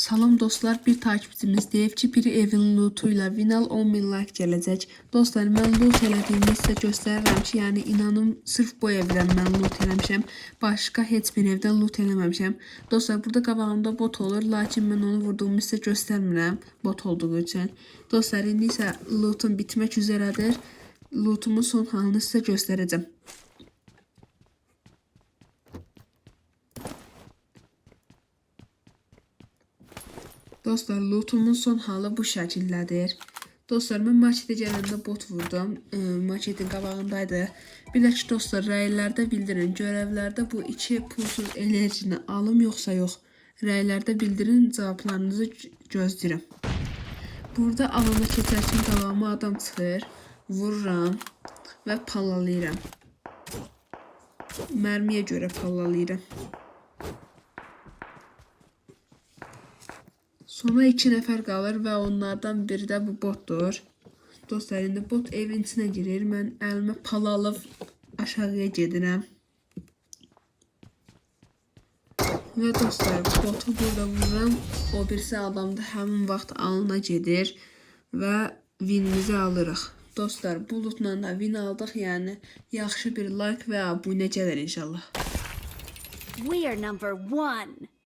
Salam dostlar, bir takipçimiz deyib ki, bir evin lootuyla Vinal 10.000 like gələcək. Dostlar, mən loot elədiyimi sizə göstərirəm ki, yəni inanın sırf bu evdən mən loot eləmişəm. Başqa heç bir evdən loot eləməmişəm. Dostlar, burada qabağımda bot olur, lakin mən onu vurduğumu sizə göstərmirəm bot olduğu üçün. Dostlar, indi isə lootum bitmək üzrədir. Lootumun son halını sizə göstərəcəm. Dostlar, lootumun son halı bu şəkildədir. Dostlar, mən marketə gələndə bot vurdum. Marketin qabağındaydı. Bir də ki, dostlar, rəylərdə bildirin. Görevlərdə bu 2 pulsuz enerjini alım yoxsa yox. Rəylərdə bildirin, cavablarınızı gözləyirəm. Burada alana keçərkən qabağıma adam çıxır. Vururam və pallalayıram. Mərmiyə görə pallalayıram. Sonra 2 nəfər qalır və onlardan biri də bu botdur. Dostlar, indi bot evin içinə girir. Mən əlimə pala alıb aşağıya gedirəm. Və dostlar, botu burada vururam. O birisi adam da həmin vaxt alına gedir və winimizi alırıq. Dostlar, bu lootla da win aldıq. Yəni yaxşı bir like və abunə gəlir inşallah. We are number 1.